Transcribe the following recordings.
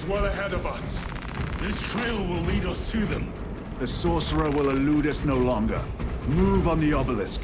is well ahead of us. This trail will lead us to them. The sorcerer will elude us no longer. Move on the obelisk.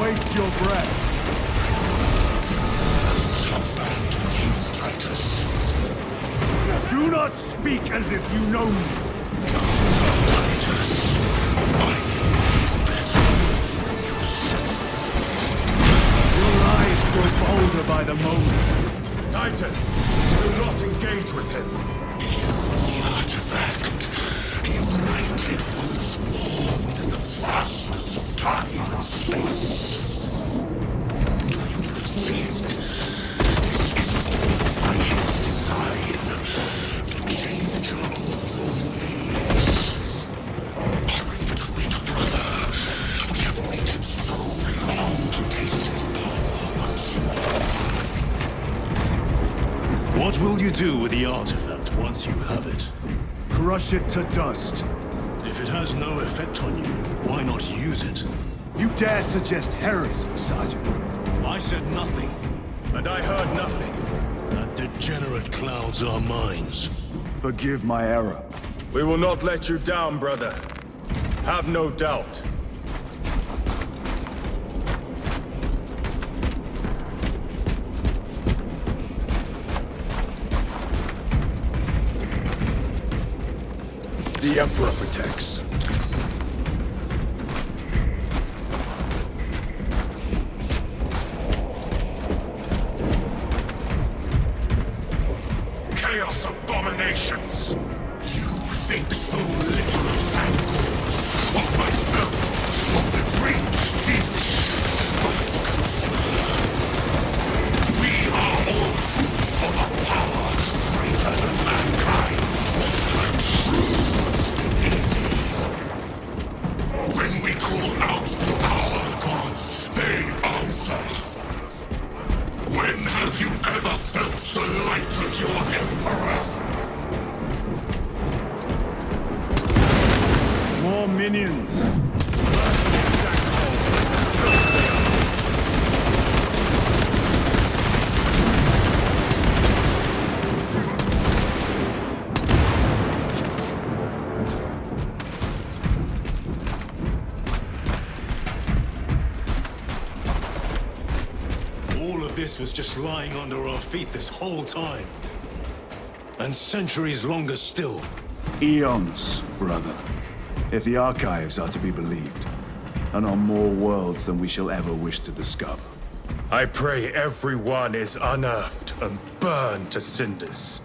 Waste your breath. Titus. Do not speak as if you know me. Titus, I know better than yourself. Your lies grow bolder by the moment. Titus, do not engage with him. The artifact, united once more within the vastness of time and space. Do you not see it? This is all by his design. The changer of the ways. Hurry to it, brother. We have waited so long to taste its power once more. What will you do with the artifact once you have it? Crush it to dust. If it has no effect on you, why not use it? You dare suggest heresy, Sergeant? I said nothing. And I heard nothing. That degenerate clouds our minds. Forgive my error. We will not let you down, brother. Have no doubt. The Emperor protects. Chaos abominations! You think so little of Thankors, of myself, of the great Finch. But consider, we are all proof of a power greater than mankind, a true divinity. When we call out to our gods, they answer. When have you ever felt the light of your Emperor? More minions. This was just lying under our feet this whole time. And centuries longer still. Eons, brother. If the archives are to be believed. And on more worlds than we shall ever wish to discover. I pray everyone is unearthed and burned to cinders.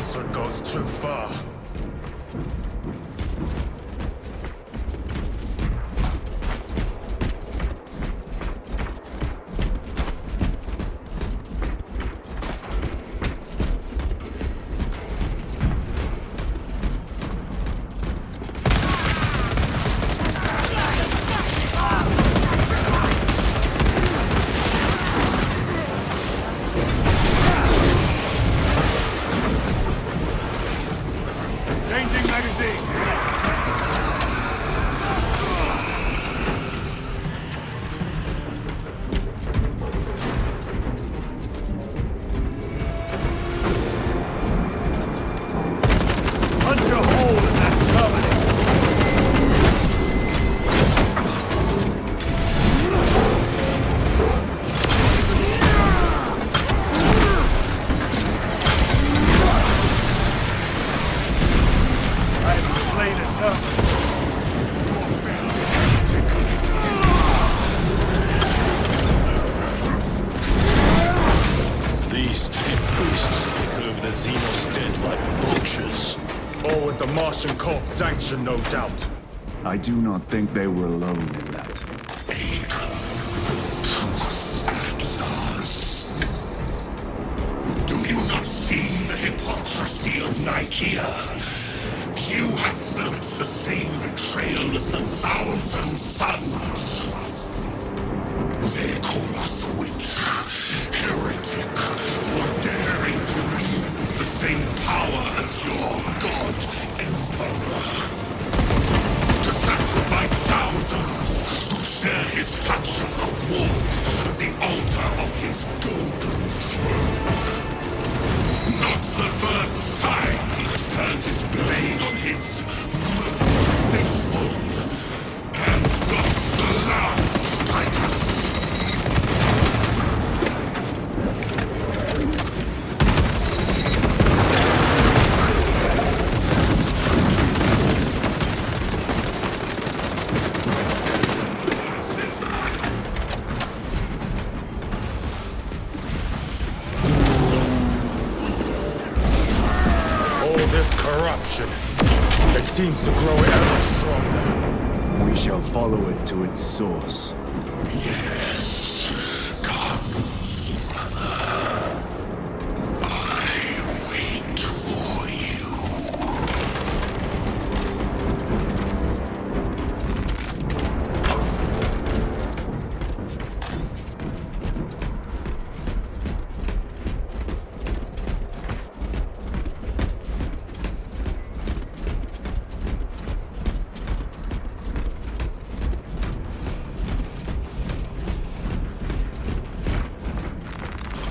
Chainsword goes too far. Changing magazine! Punch a hole in that terminal! These 10 priests pick over the Xenos dead like vultures. All with the Martian cult's sanction, no doubt. I do not think they were alone in that. Do you not see the hypocrisy of Nicaea? You have felt the same betrayal as the Thousand Sons. They call us witch, heretic, for daring to wield the same power as your god, Emperor. To sacrifice thousands who share his touch of the warmth at the altar of his golden throne. Not the first time he has turned his blade on his most faithful. And not the last, Titus. This corruption, it seems to grow ever stronger. We shall follow it to its source. Yes, come, brother. I wait for you.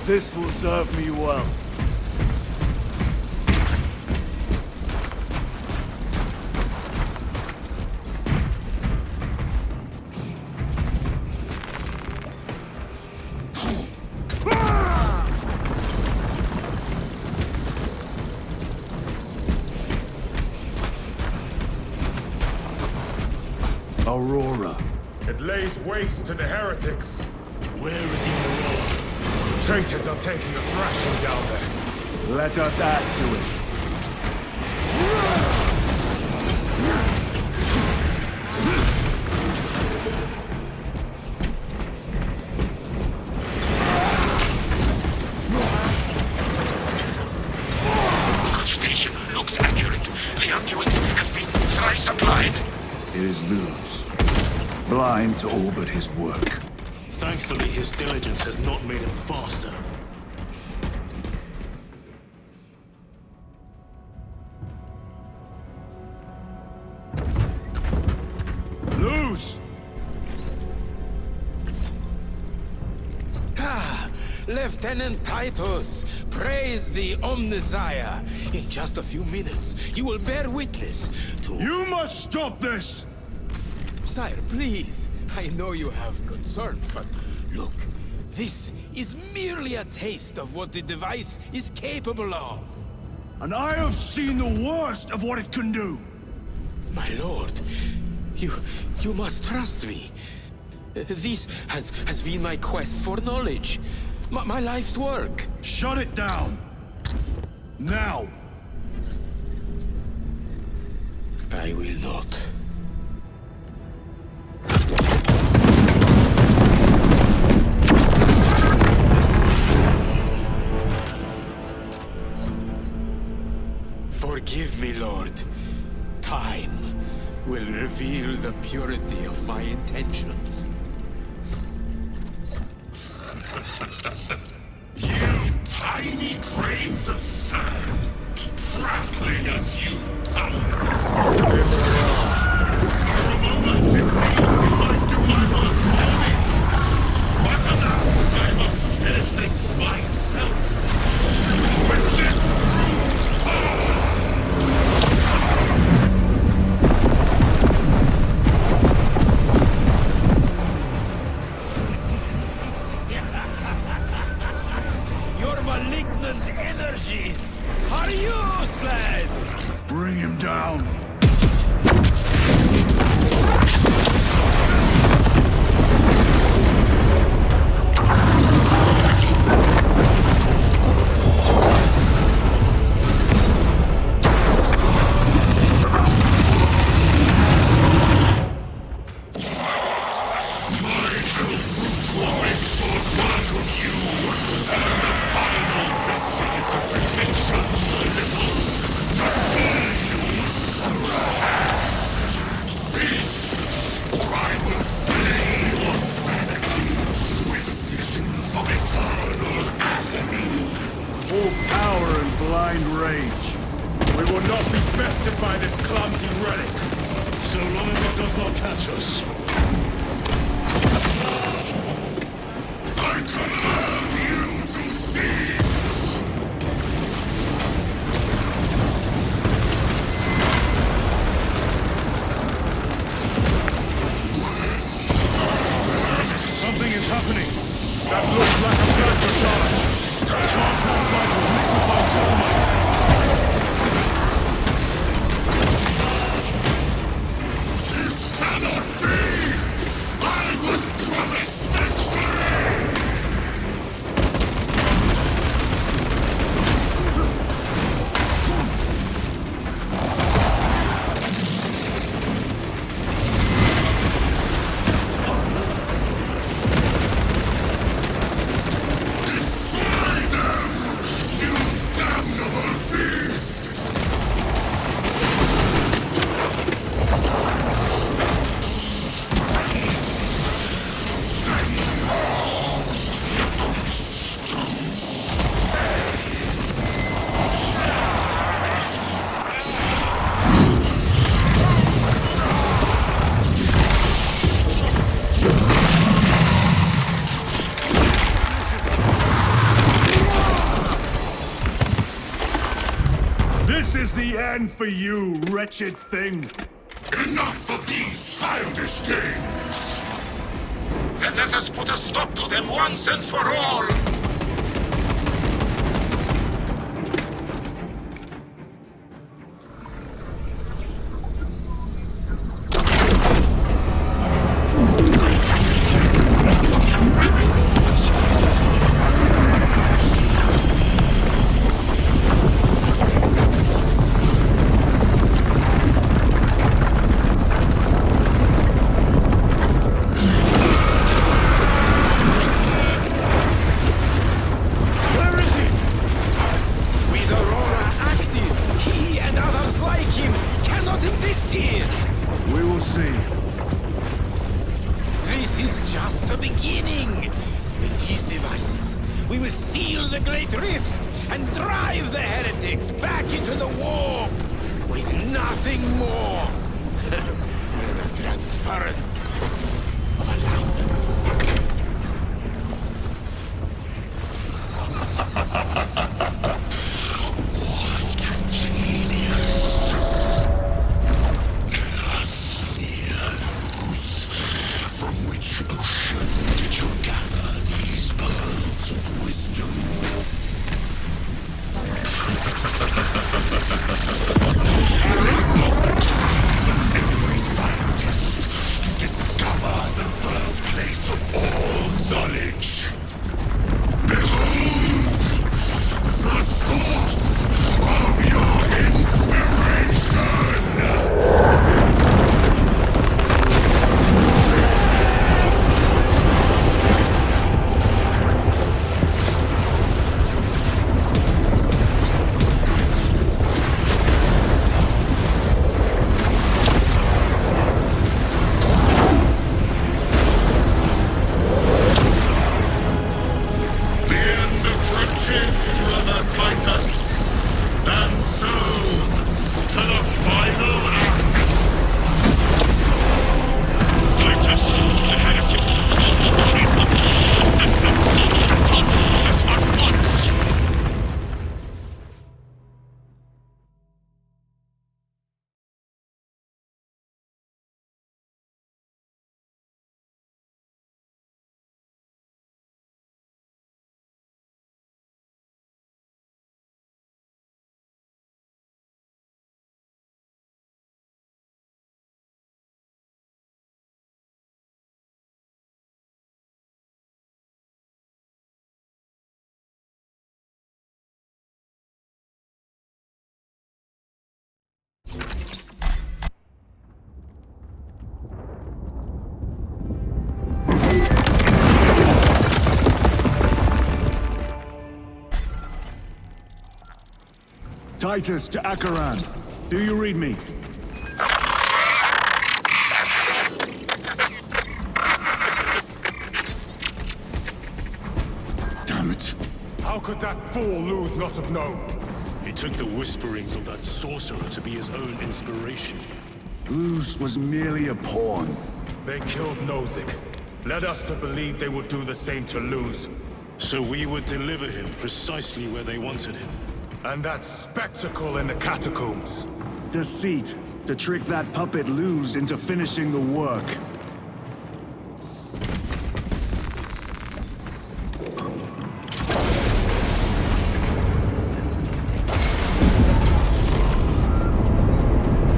This will serve me well. Aurora. It lays waste to the heretics. Where is Aurora? Traitors are taking a thrashing down there. Let us add to it. Cogitation looks accurate. The undoings have been thrice applied. It is Luz. Blind to all but his work. Thankfully, his diligence has not made him faster. Luz! Ah, Lieutenant Titus, praise the Omnisire. In just a few minutes, you will bear witness to... You must stop this! Sire, please. I know you have concerns, but look, this is merely a taste of what the device is capable of. And I have seen the worst of what it can do. My lord, you must trust me. This has been my quest for knowledge. My life's work. Shut it down. Now. I will not. Forgive me, Lord. Time will reveal the purity of my intentions. You tiny grains of sand, prattling as you tumble. For a moment it seems you might do my work for me. But alas, I must finish this myself. With this Your malignant energies are useless! Bring him down. Full power and blind rage. We will not be bested by this clumsy relic. So long as it does not catch us. I command you to cease! Something is happening. That looks like a plasma charge. Charge that side will liquefy Selenite. This cannot be! I was promised victory! Destroy them! You damnable beast! This is the end for you, wretched thing. Enough of these childish games! Then let us put a stop to them once and for all! We will see. This is just the beginning. With these devices, we will seal the Great Rift and drive the heretics back into the warp with nothing more than a transference of alignment. From which ocean did you gather these pearls of wisdom? Is it not the dream of every scientist to discover Titus to Acheran. Do you read me? Damn it. How could that fool lose not have known? He took the whisperings of that sorcerer to be his own inspiration. Luz was merely a pawn. They killed Nozick. Led us to believe they would do the same to Luz. So we would deliver him precisely where they wanted him. And that spectacle in the catacombs. Deceit. To trick that puppet Luz into finishing the work.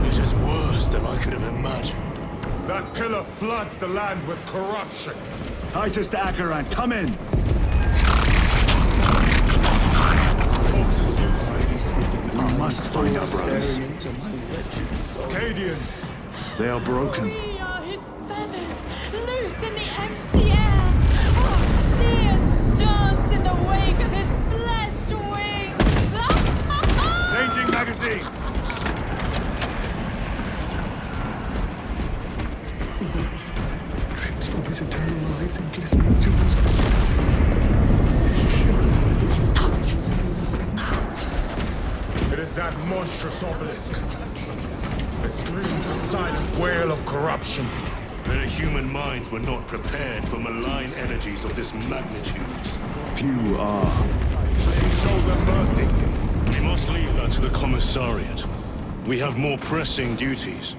It is worse than I could have imagined. That pillar floods the land with corruption. Titus to Acheran, come in! Fox is useless. We must find our brothers. Acadians! They are broken. We are his feathers, loose in the empty air. Oh, see us dance in the wake of his blessed wings. Changing magazine! Drips from his eternal eyes and glistening jewels of ecstasy. It is that monstrous obelisk. It screams a silent wail of corruption. Their human minds were not prepared for malign energies of this magnitude. Few are. Should we show them mercy? We must leave that to the commissariat. We have more pressing duties.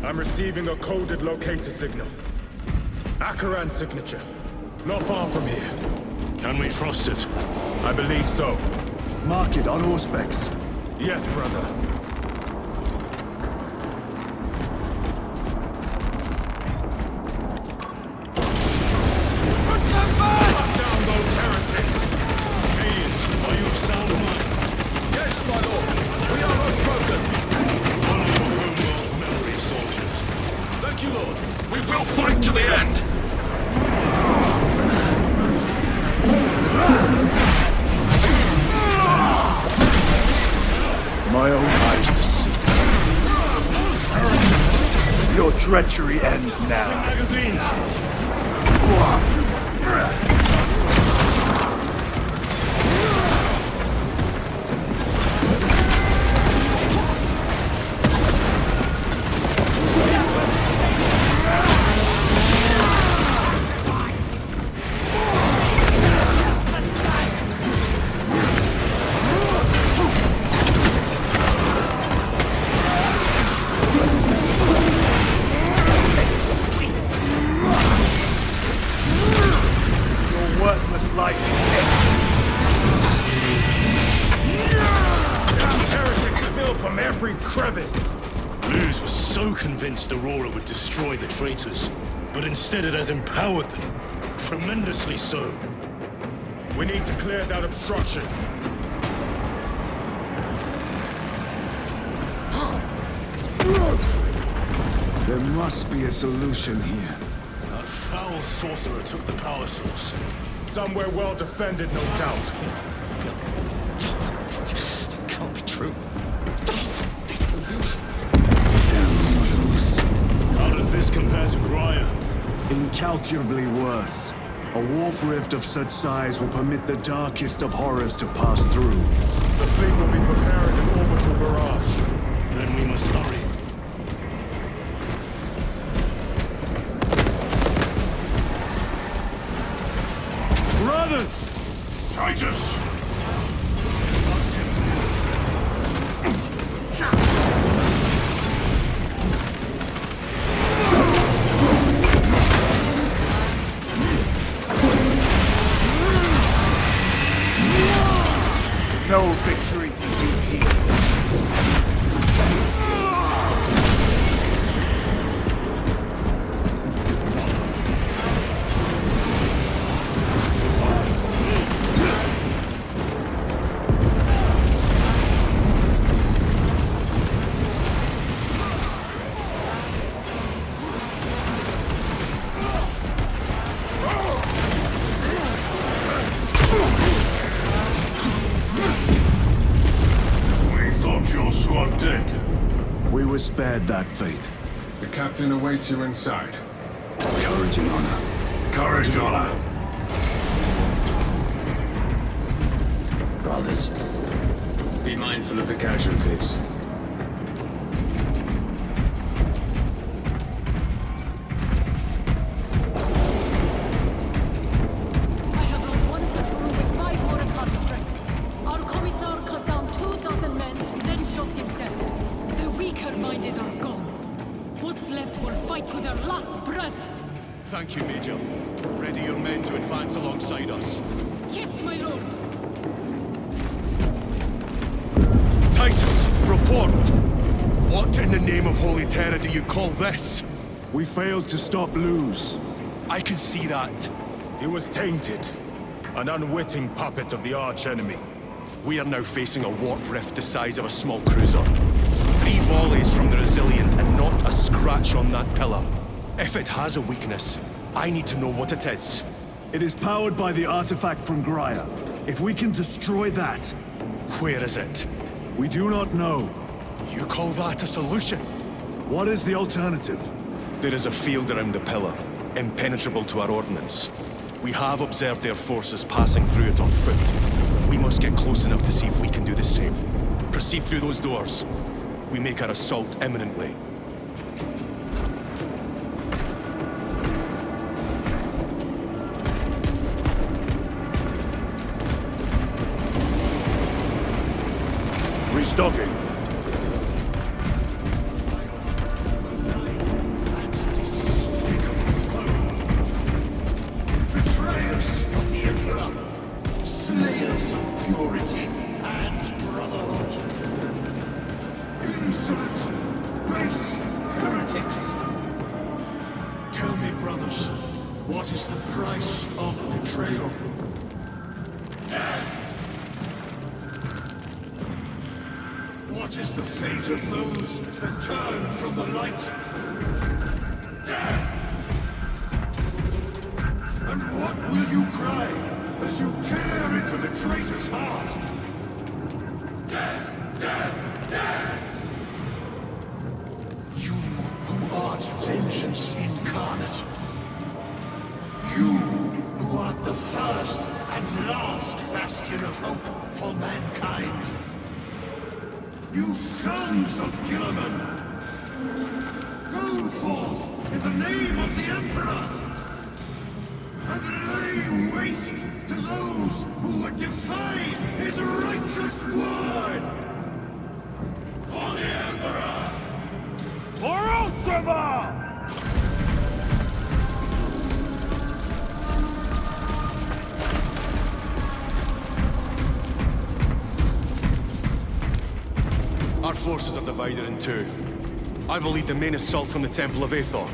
I'm receiving a coded locator signal. Acheran's signature. Not far from here. Can we trust it? I believe so. Mark it on Auspex. Yes, brother. Cut down those heretics! Aliens, are you of sound mind? Yes, my lord. We are unbroken. Honor your homeworld's memory, soldiers. Thank you, Lord. We will fight to the end! My own eyes deceive. Your treachery ends now. Magazines! Worthless lightning. Damn heretics spill from every crevice. Luz was so convinced Aurora would destroy the traitors, but instead it has empowered them. Tremendously so. We need to clear that obstruction. There must be a solution here. That foul sorcerer took the power source. Somewhere well defended, no doubt. Can't be true. Damn Luz. How does this compare to Graya? Incalculably worse. A warp rift of such size will permit the darkest of horrors to pass through. The fleet will be preparing an orbital barrage. Then we must hurry. Brothers! Titus! No victory for you here. dead. We were spared that fate. The captain awaits you inside. Courage and honor. Courage, honor. Brothers, be mindful of the casualties. I have lost one platoon with 5 more at half strength. Our commissar cut down 2,000 men, then shot himself. The weaker-minded are gone. What's left will fight to their last breath. Thank you, Major. Ready your men to advance alongside us. Yes, my lord. Titus, report! What in the name of Holy Terror do you call this? We failed to stop Luz. I can see that. He was tainted. An unwitting puppet of the arch-enemy. We are now facing a warp rift the size of a small cruiser. 3 volleys from the Resilient and not a scratch on that pillar. If it has a weakness, I need to know what it is. It is powered by the artifact from Graia. If we can destroy that... Where is it? We do not know. You call that a solution? What is the alternative? There is a field around the pillar, impenetrable to our ordnance. We have observed their forces passing through it on foot. We must get close enough to see if we can do the same. Proceed through those doors. We make our assault imminently. Restocking. Betrayers of the Emperor, slayers of purity and brotherhood, insolent, base heretics. Tell me, brothers, what is the price of betrayal? Death. What is the fate of those that turn from the light? Death! And what will you cry as you tear into the traitor's heart? Death! Death! Death! You who art vengeance incarnate. You who art the first and last bastion of hope for mankind. You sons of Gilliman! Go forth in the name of the Emperor! And lay waste to those who would defy his righteous word! For the Emperor! For Ultramar! Our forces are divided in 2. I will lead the main assault from the Temple of Aethor.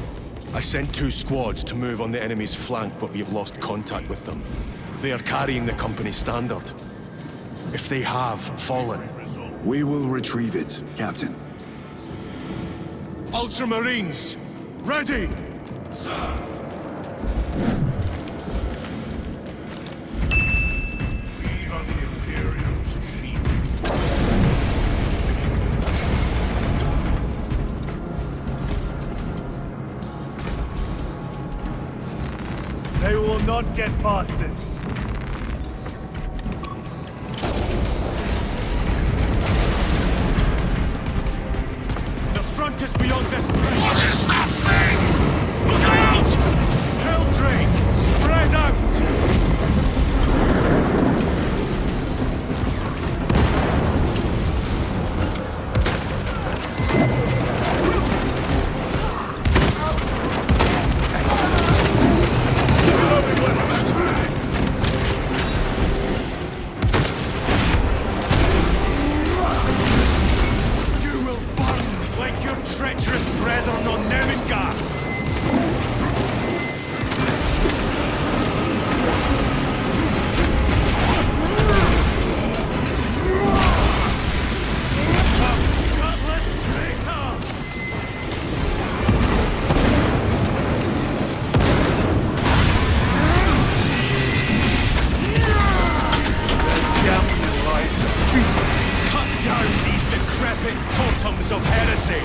I sent 2 squads to move on the enemy's flank, but we have lost contact with them. They are carrying the company standard. If they have fallen... We will retrieve it, Captain. Ultramarines! Ready! Sir! We are the Imperium's shield. They will not get past this. The front is beyond this bridge! What is that thing? Look out! Helldrake! Spread out! You will burn like your treacherous brethren on Nemengas! totems of heresy!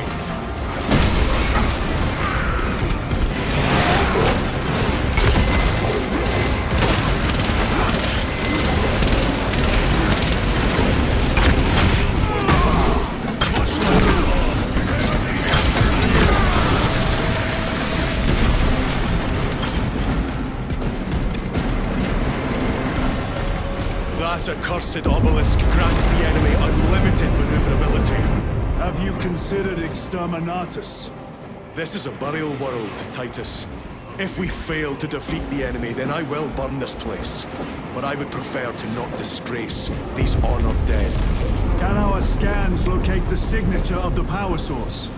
That accursed obelisk grants the enemy unlimited maneuverability. Have you considered exterminatus? This is a burial world, Titus. If we fail to defeat the enemy, then I will burn this place. But I would prefer to not disgrace these honored dead. Can our scans locate the signature of the power source?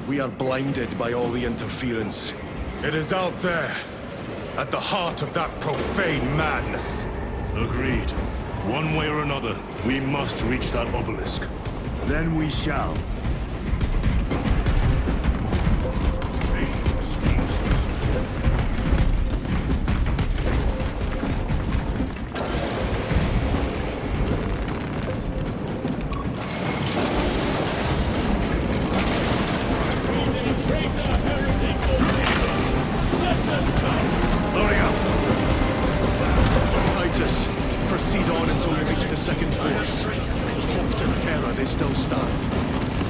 We are blinded by all the interference. It is out there, at the heart of that profane madness. Agreed. One way or another, we must reach that obelisk. Then we shall. Titus, proceed on until we reach the second force. Hope and terror, they still stand.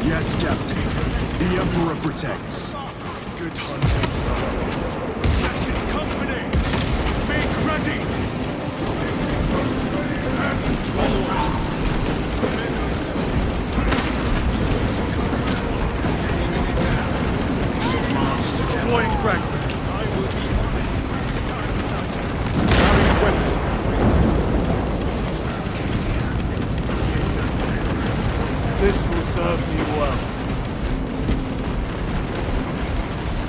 Yes, Captain. The Emperor protects. Good hunting. Second company! Make ready! Deploying fragment. I will be on it. To guard beside you. Carrying weapons. This will serve you well.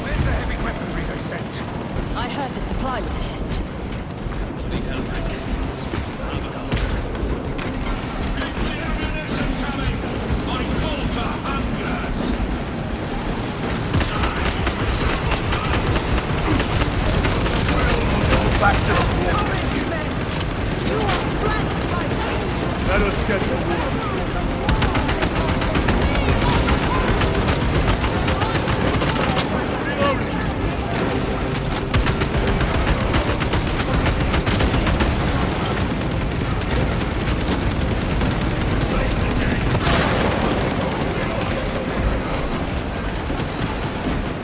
Where's the heavy weaponry they sent? I heard the supply was hit. Back to the war. You are flanked by danger! Let us get to work.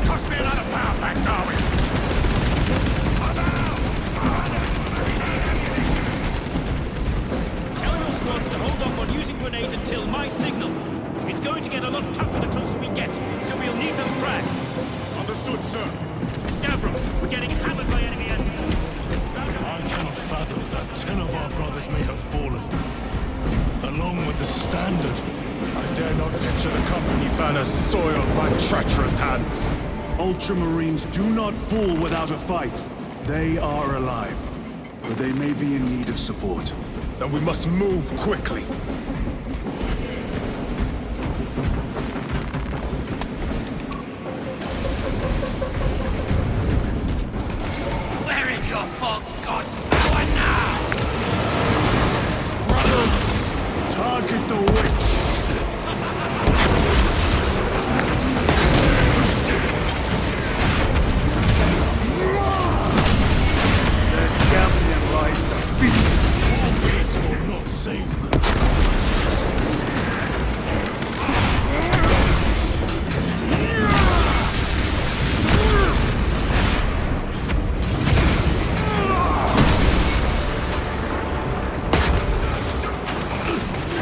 Toss me another power pack, Darwin! Tell your squads to hold off on using grenades until my signal. It's going to get a lot tougher the closer we get, so we'll need those frags. Understood, sir. Stavros, we're getting hammered by enemy assets. I cannot fathom that 10 of our brothers may have fallen. Along with the Standard. I dare not picture the company banners soiled by treacherous hands. Ultramarines do not fall without a fight. They are alive, but they may be in need of support. Then we must move quickly. Where is your false god's power now? Brothers, target the witch! Their champion lies defeated. This will not save them.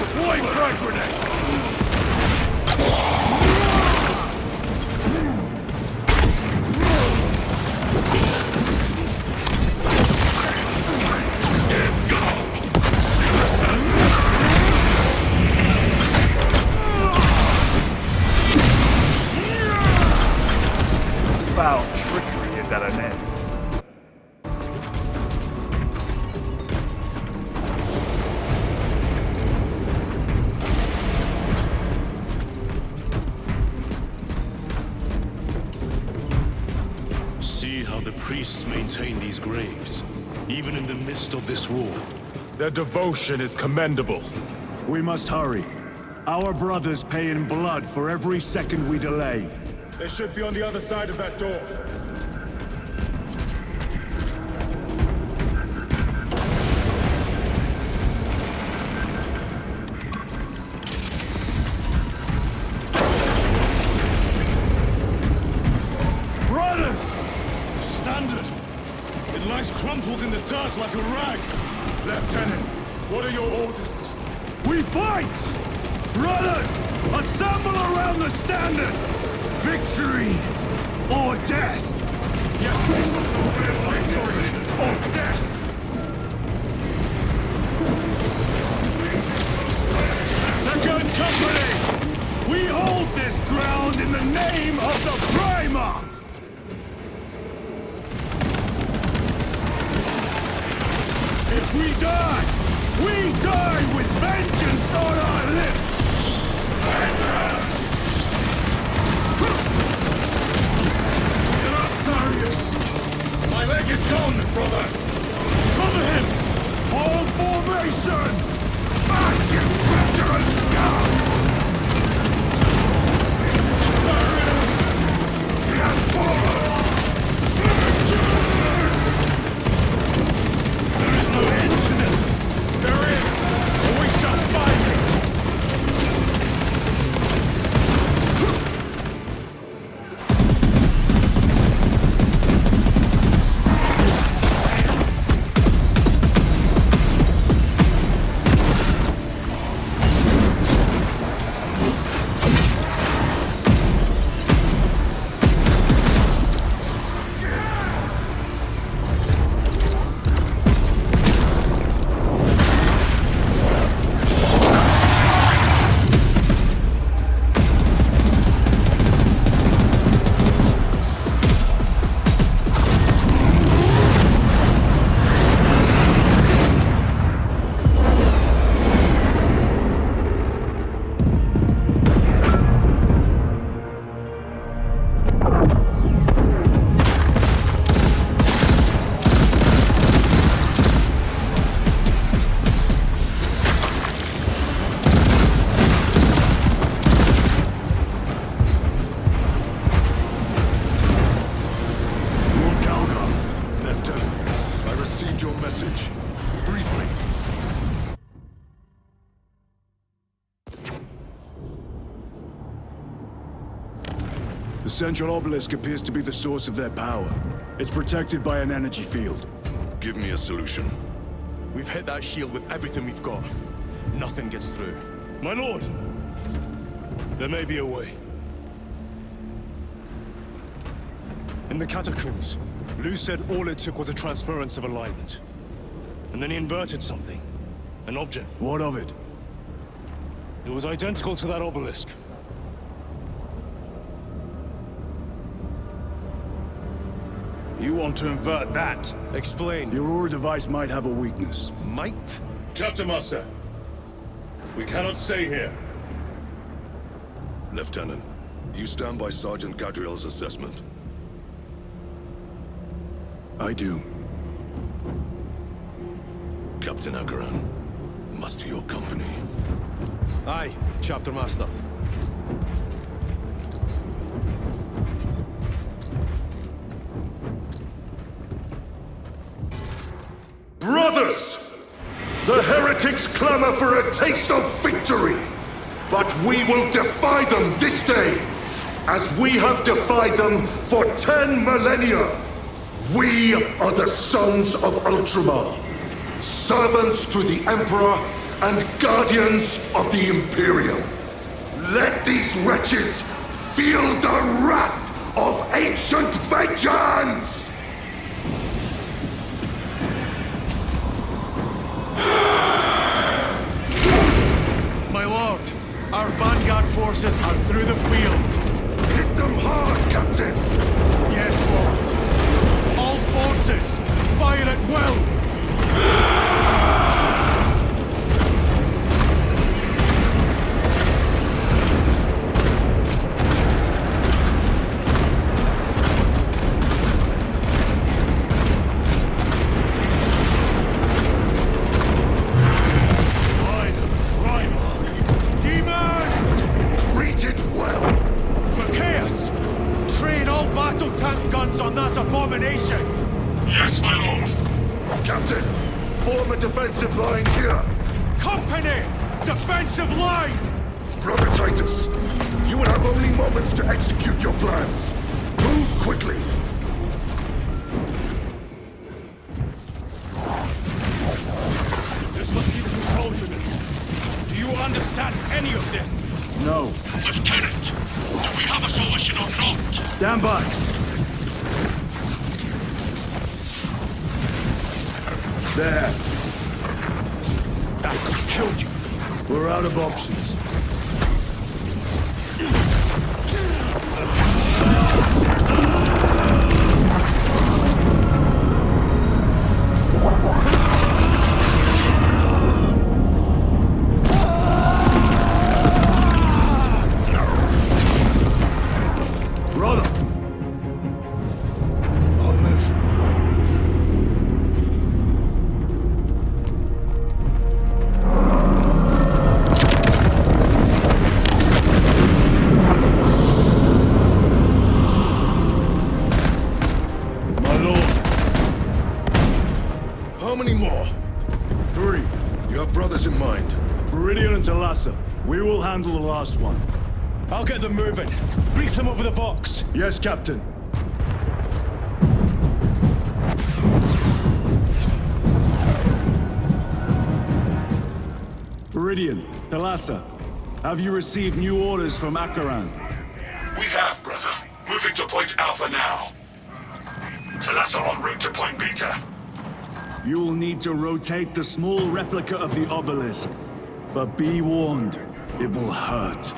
Deploying frag grenade! Foul trickery is at an end. See how the priests maintain these graves, even in the midst of this war. Their devotion is commendable. We must hurry. Our brothers pay in blood for every second we delay. They should be on the other side of that door. Brothers! The standard! It lies crumpled in the dirt like a rag. Lieutenant, what are your orders? We fight! Brothers! Assemble around the standard! Victory! Or death! Yes, victory or death! Second Company! We hold this ground in the name of the Primarch! If we die with vengeance on our lips! Get up, Titus! My leg is gone, brother! Cover him! Hold formation! Back, you treacherous scum! Titus! He has fallen! Vengeance! There is no end to them! There is! And we shall find it! The central obelisk appears to be the source of their power. It's protected by an energy field. Give me a solution. We've hit that shield with everything we've got. Nothing gets through. My lord! There may be a way. In the catacombs, Lu said all it took was a transference of alignment. And then he inverted something. An object. What of it? It was identical to that obelisk. You want to invert that? Explain. Your Aura device might have a weakness. Might? Chapter Master. We cannot stay here. Lieutenant, you stand by Sergeant Gadriel's assessment. I do. Captain Akaran, muster your company. Aye, Chapter Master. Brothers! The heretics clamor for a taste of victory! But we will defy them this day, as we have defied them for 10 millennia! We are the sons of Ultramar, servants to the Emperor and guardians of the Imperium. Let these wretches feel the wrath of ancient vengeance! My lord, our vanguard forces are through the field. Hit them hard, Captain! Yes, lord. All forces, fire at will! By the Primarch! Demon! advance on that abomination! Yes, my lord. Captain, form a defensive line here. Company! Defensive line! Brother Titus, you will have only moments to execute your plans. Move quickly. This must be the control unit. Do you understand any of this? No. Lieutenant, do we have a solution or not? Stand by! There. That could kill you. We're out of options. Brother! I'll live. My lord! How many more? 3. You have brothers in mind. Meridian and Talassa. We will handle the last one. I'll get them moving. Brief them over the Vox. Yes, Captain. Meridian, Talassa, have you received new orders from Akaran? We have, brother. Moving to Point Alpha now. Talassa en route to Point Beta. You will need to rotate the small replica of the obelisk. But be warned, it will hurt.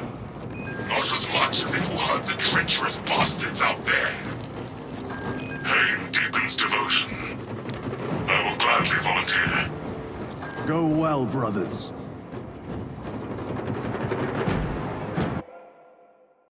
Not as much as it will hurt the treacherous bastards out there. Pain deepens devotion. I will gladly volunteer. Go well, brothers.